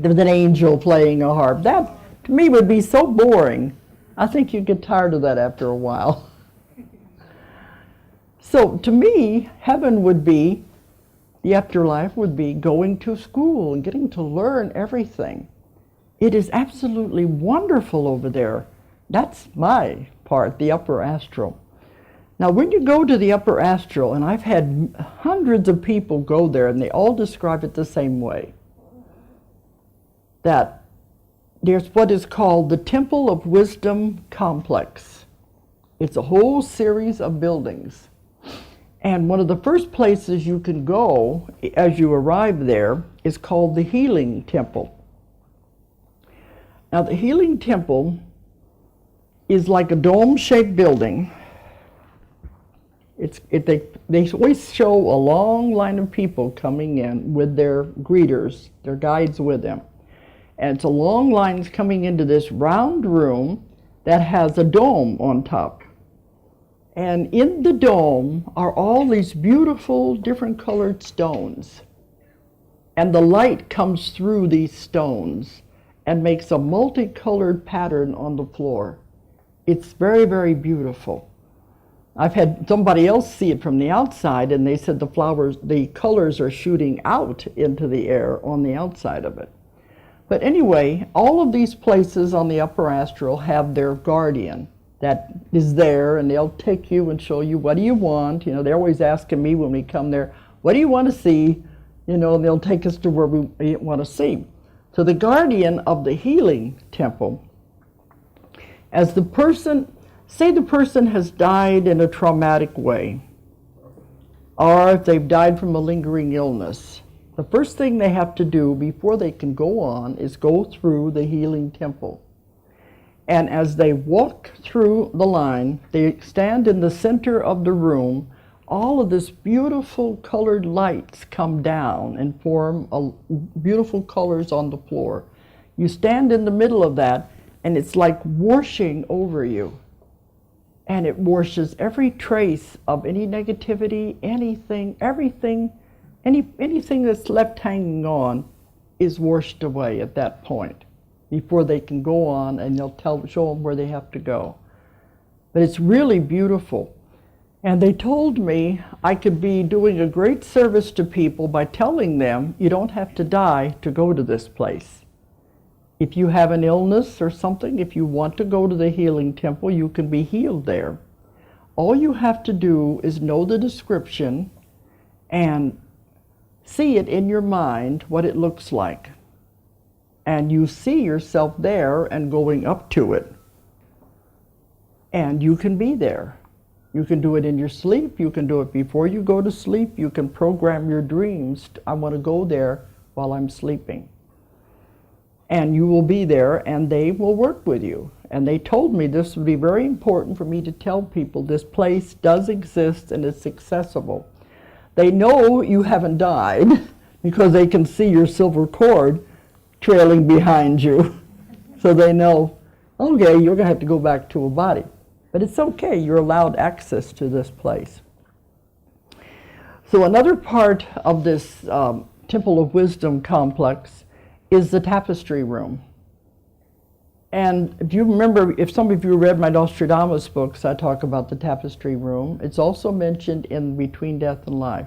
with an angel playing a harp. That, to me, would be so boring. I think you'd get tired of that after a while. So to me, heaven would be, the afterlife would be going to school and getting to learn everything. It is absolutely wonderful over there. That's my part, the upper astral. Now, when you go to the upper astral, and I've had hundreds of people go there, and they all describe it the same way, that there's what is called the Temple of Wisdom Complex. It's a whole series of buildings. And one of the first places you can go as you arrive there is called the Healing Temple. Now, the Healing Temple is like a dome-shaped building. They always show a long line of people coming in with their greeters, their guides with them. And it's a long lines coming into this round room that has a dome on top. And in the dome are all these beautiful, different colored stones. And the light comes through these stones and makes a multicolored pattern on the floor. It's very, very beautiful. I've had somebody else see it from the outside, and they said the colors are shooting out into the air on the outside of it. But anyway, all of these places on the upper astral have their guardian that is there, and they'll take you and show you, what do you want? You know, they're always asking me when we come there, what do you want to see? You know, and they'll take us to where we want to see. So the guardian of the Healing Temple, as the person, say the person has died in a traumatic way, or if they've died from a lingering illness, the first thing they have to do before they can go on is go through the Healing Temple. And as they walk through the line, they stand in the center of the room. All of this beautiful colored lights come down and form beautiful colors on the floor. You stand in the middle of that, and it's like washing over you. And it washes every trace of any negativity, anything, everything, anything that's left hanging on is washed away at that point before they can go on, and they'll show them where they have to go. But it's really beautiful. And they told me I could be doing a great service to people by telling them you don't have to die to go to this place. If you have an illness or something, if you want to go to the Healing Temple, you can be healed there. All you have to do is know the description and see it in your mind, what it looks like. And you see yourself there and going up to it. And you can be there. You can do it in your sleep. You can do it before you go to sleep. You can program your dreams. I want to go there while I'm sleeping. And you will be there, and they will work with you. And they told me this would be very important for me to tell people this place does exist and it's accessible. They know you haven't died because they can see your silver cord trailing behind you. So they know, okay, you're going to have to go back to a body. But it's okay, you're allowed access to this place. So another part of this Temple of Wisdom complex is the tapestry room. And if you remember, if some of you read my Nostradamus books, I talk about the tapestry room. It's also mentioned in Between Death and Life,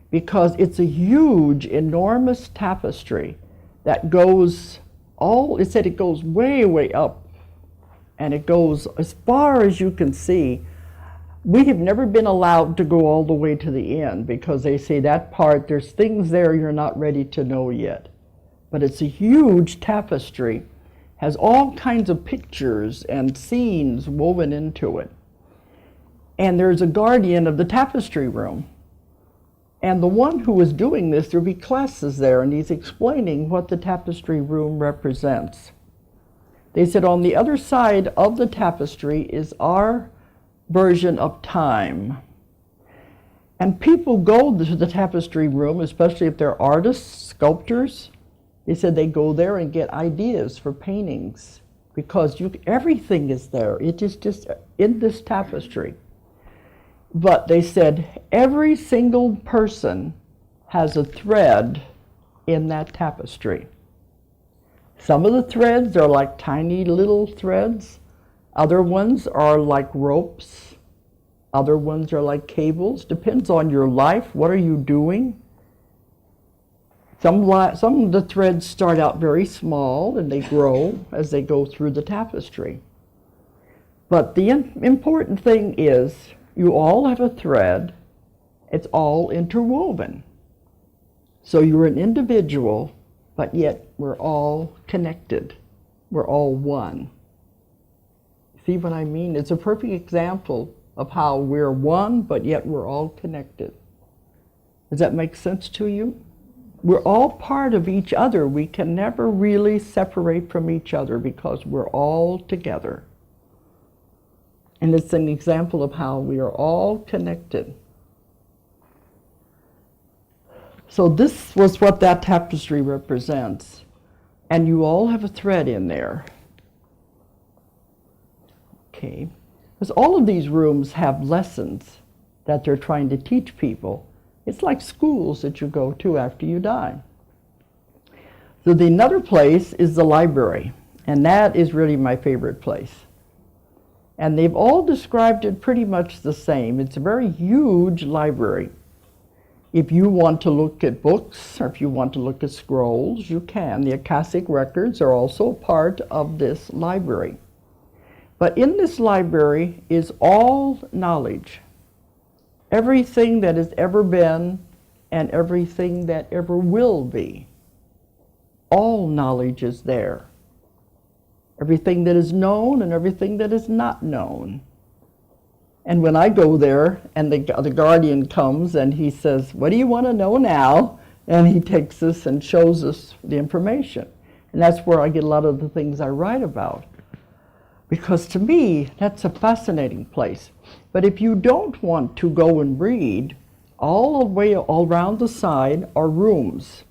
because it's a huge, enormous tapestry that goes it said it goes way, way up, and it goes as far as you can see. We have never been allowed to go all the way to the end because they say that part, there's things there you're not ready to know yet. But it's a huge tapestry, has all kinds of pictures and scenes woven into it. And there's a guardian of the tapestry room. And the one who was doing this, there'll be classes there, and he's explaining what the tapestry room represents. They said on the other side of the tapestry is our version of time. And people go to the tapestry room, especially if they're artists, sculptors. They said they go there and get ideas for paintings because everything is there. It is just in this tapestry. But they said every single person has a thread in that tapestry. Some of the threads are like tiny little threads. Other ones are like ropes. Other ones are like cables. Depends on your life. What are you doing? Some of the threads start out very small and they grow as they go through the tapestry. But the important thing is you all have a thread. It's all interwoven. So you're an individual, but yet we're all connected. We're all one. See what I mean? It's a perfect example of how we're one, but yet we're all connected. Does that make sense to you? We're all part of each other. We can never really separate from each other because we're all together. And it's an example of how we are all connected. So this was what that tapestry represents. And you all have a thread in there. Okay. Because all of these rooms have lessons that they're trying to teach people. It's like schools that you go to after you die. So the another place is the library. And that is really my favorite place. And they've all described it pretty much the same. It's a very huge library. If you want to look at books or if you want to look at scrolls, you can. The Akashic records are also part of this library. But in this library is all knowledge. Everything that has ever been and everything that ever will be. All knowledge is there. Everything that is known and everything that is not known. And when I go there and the guardian comes and he says, what do you want to know now? And he takes us and shows us the information. And that's where I get a lot of the things I write about. Because to me, that's a fascinating place. But if you don't want to go and read, all the way all around the side are rooms.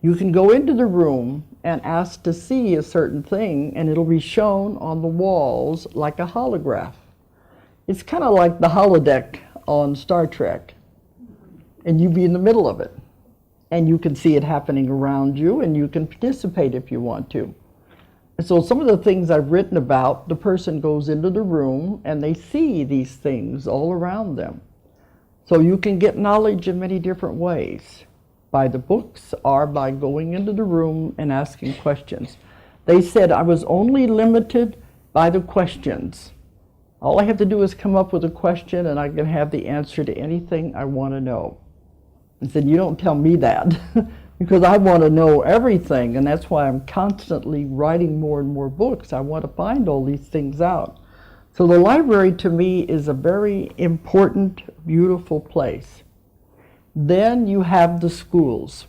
You can go into the room and ask to see a certain thing, and it'll be shown on the walls like a holograph. It's kind of like the holodeck on Star Trek, and you be in the middle of it. And you can see it happening around you, and you can participate if you want to. And so some of the things I've written about, the person goes into the room, and they see these things all around them. So you can get knowledge in many different ways, by the books or by going into the room and asking questions. They said I was only limited by the questions. All I have to do is come up with a question and I can have the answer to anything I want to know. I said, you don't tell me that because I want to know everything, and that's why I'm constantly writing more and more books. I want to find all these things out. So the library to me is a very important, beautiful place. Then you have the schools.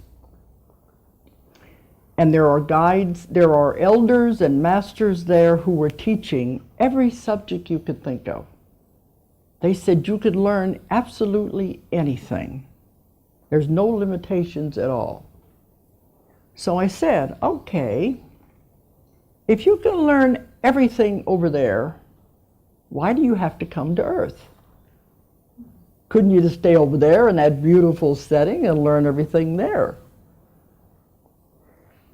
And there are guides, there are elders and masters there who were teaching every subject you could think of. They said you could learn absolutely anything. There's no limitations at all. So I said, okay, if you can learn everything over there, why do you have to come to Earth? Couldn't you just stay over there in that beautiful setting and learn everything there?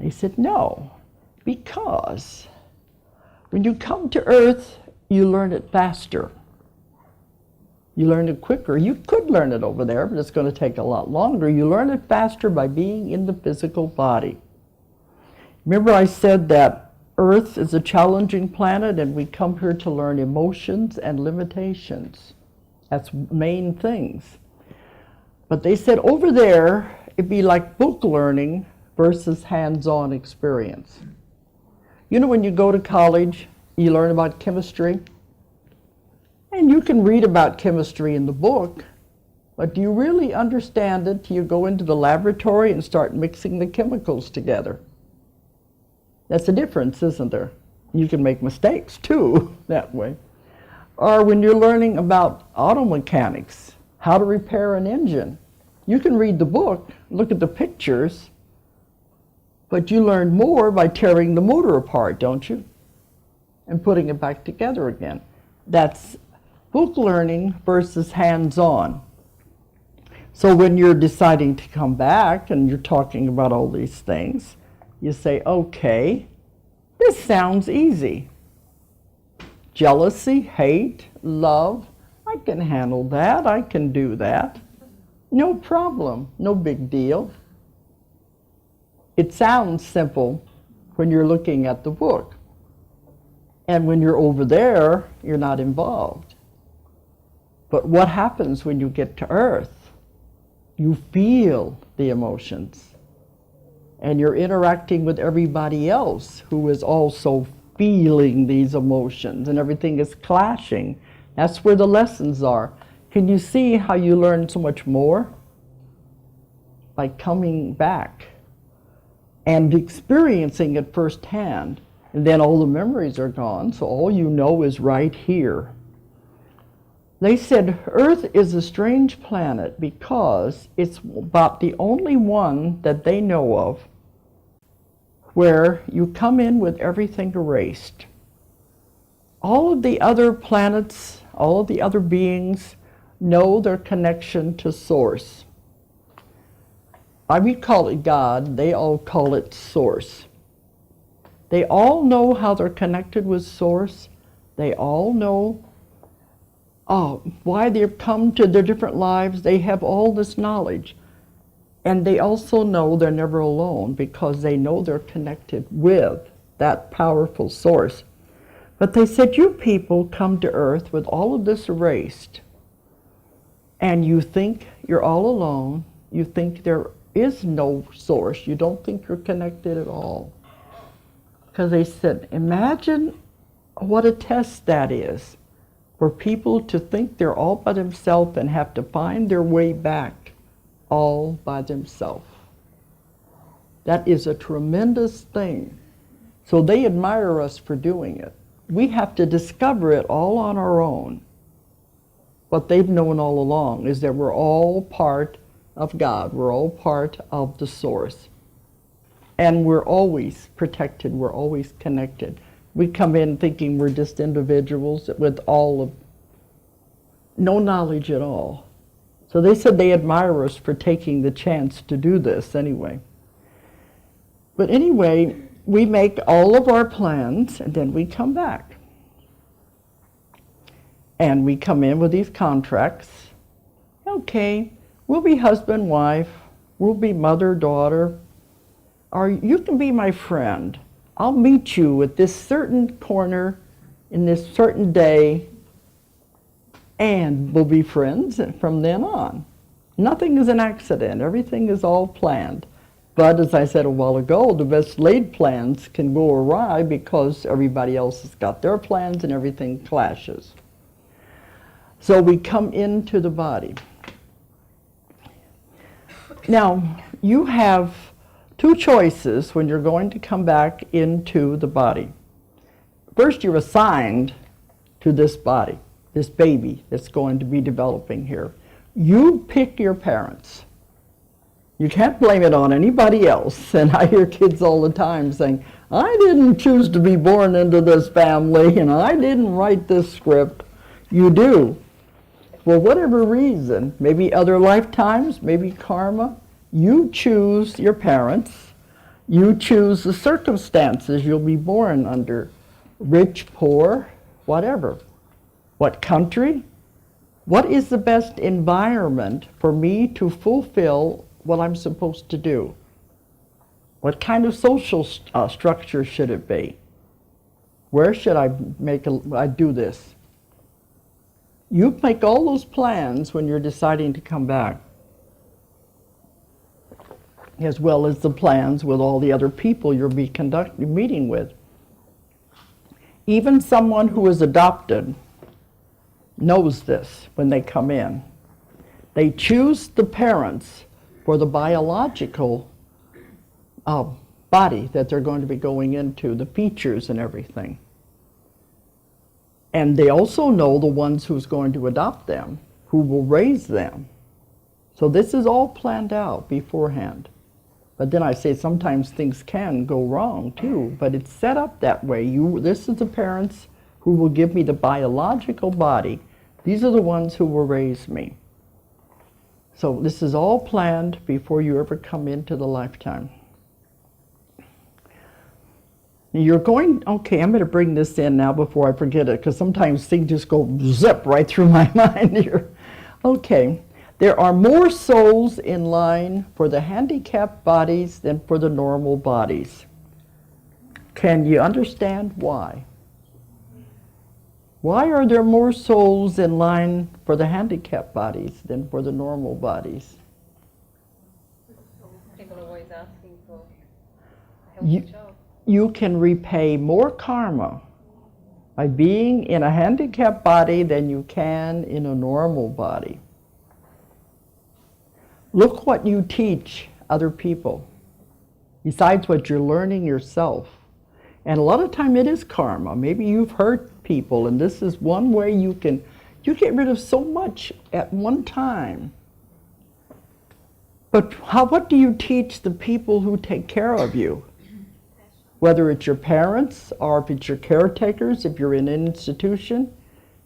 They said, no, because when you come to Earth, you learn it faster. You learn it quicker. You could learn it over there, but it's going to take a lot longer. You learn it faster by being in the physical body. Remember I said that Earth is a challenging planet and we come here to learn emotions and limitations. That's main things. But they said over there, it'd be like book learning versus hands-on experience. You know, when you go to college, you learn about chemistry, and you can read about chemistry in the book, but do you really understand it till you go into the laboratory and start mixing the chemicals together? That's a difference, isn't there? You can make mistakes too that way. Or when you're learning about auto mechanics, how to repair an engine. You can read the book, look at the pictures, but you learn more by tearing the motor apart, don't you? And putting it back together again. That's book learning versus hands-on. So when you're deciding to come back and you're talking about all these things, You say, okay, this sounds easy. Jealousy, hate, love, I can handle that, I can do that. No problem, no big deal. It sounds simple when you're looking at the book. And when you're over there, you're not involved. But what happens when you get to Earth? You feel the emotions. And you're interacting with everybody else who is also feeling these emotions, and everything is clashing. That's where the lessons are. Can you see how you learn so much more? By coming back and experiencing it firsthand. And then all the memories are gone, so all you know is right here. They said Earth is a strange planet because it's about the only one that they know of where you come in with everything erased. All of the other planets, all of the other beings know their connection to Source. We call it God, they all call it Source. They all know how they're connected with Source. They all know why they've come to their different lives. They have all this knowledge. And they also know they're never alone because they know they're connected with that powerful Source. But they said, you people come to Earth with all of this erased, and you think you're all alone. You think there is no Source. You don't think you're connected at all. Because they said, imagine what a test that is for people to think they're all by themselves and have to find their way back all by themselves. That is a tremendous thing. So they admire us for doing it. We have to discover it all on our own. What they've known all along is that we're all part of God. We're all part of the Source. And we're always protected. We're always connected. We come in thinking we're just individuals with no knowledge at all. So they said they admire us for taking the chance to do this anyway. But anyway, we make all of our plans and then we come back. And we come in with these contracts. Okay, we'll be husband, wife, we'll be mother, daughter, or you can be my friend. I'll meet you at this certain corner in this certain day, and we'll be friends from then on. Nothing is an accident. Everything is all planned. But as I said a while ago, the best laid plans can go awry because everybody else has got their plans and everything clashes. So we come into the body. Now, you have two choices when you're going to come back into the body. First, you're assigned to this body, this baby that's going to be developing here. You pick your parents. You can't blame it on anybody else. And I hear kids all the time saying, I didn't choose to be born into this family, and I didn't write this script. You do. For whatever reason, maybe other lifetimes, maybe karma, you choose your parents. You choose the circumstances you'll be born under, rich, poor, whatever. What country? What is the best environment for me to fulfill what I'm supposed to do? What kind of social structure should it be? Where should I do this? You make all those plans when you're deciding to come back, as well as the plans with all the other people you'll be meeting with. Even someone who is adopted knows this when they come in. They choose the parents for the biological body that they're going to be going into, the features and everything. And they also know the ones who's going to adopt them, who will raise them. So this is all planned out beforehand. But then I say sometimes things can go wrong too, but it's set up that way. This is the parents who will give me the biological body. These are the ones who will raise me. So this is all planned before you ever come into the lifetime. You're going, okay, I'm going to bring this in now before I forget it, because sometimes things just go zip right through my mind here. Okay, there are more souls in line for the handicapped bodies than for the normal bodies. Can you understand why? Why are there more souls in line for the handicapped bodies than for the normal bodies? People are always asking for a healthy job. You can repay more karma by being in a handicapped body than you can in a normal body. Look what you teach other people, besides what you're learning yourself. And a lot of time it is karma. Maybe you've hurt people, and this is one way you get rid of so much at one time. But what do you teach the people who take care of you? Whether it's your parents or if it's your caretakers, if you're in an institution,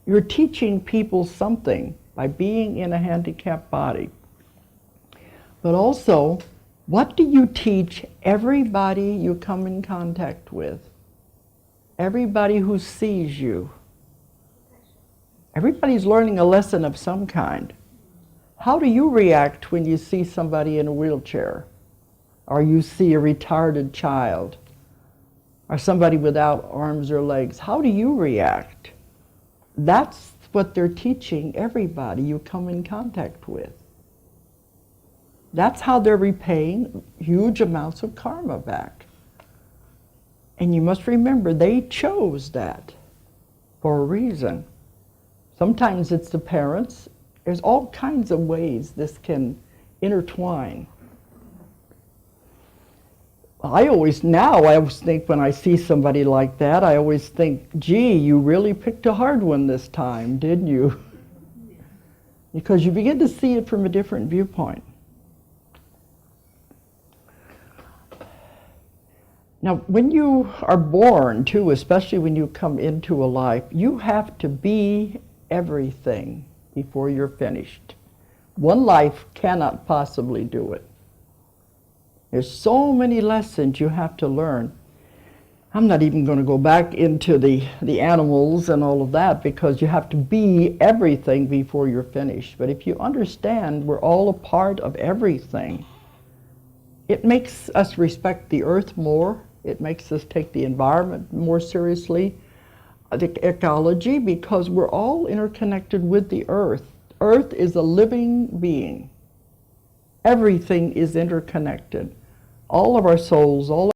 you're teaching people something by being in a handicapped body. But also, what do you teach everybody you come in contact with? Everybody who sees you. Everybody's learning a lesson of some kind. How do you react when you see somebody in a wheelchair? Or you see a retarded child? Or somebody without arms or legs? How do you react? That's what they're teaching everybody you come in contact with. That's how they're repaying huge amounts of karma back. And you must remember, they chose that for a reason. Sometimes it's the parents. There's all kinds of ways this can intertwine. I always think when I see somebody like that, I always think, gee, you really picked a hard one this time, didn't you? Because you begin to see it from a different viewpoint. Now, when you are born, too, especially when you come into a life, you have to be everything before you're finished. One life cannot possibly do it. There's so many lessons you have to learn. I'm not even going to go back into the animals and all of that, because you have to be everything before you're finished. But if you understand we're all a part of everything, it makes us respect the earth more. It makes us take the environment more seriously, the ecology, because we're all interconnected with the earth. Earth is a living being. Everything is interconnected. All of our souls, all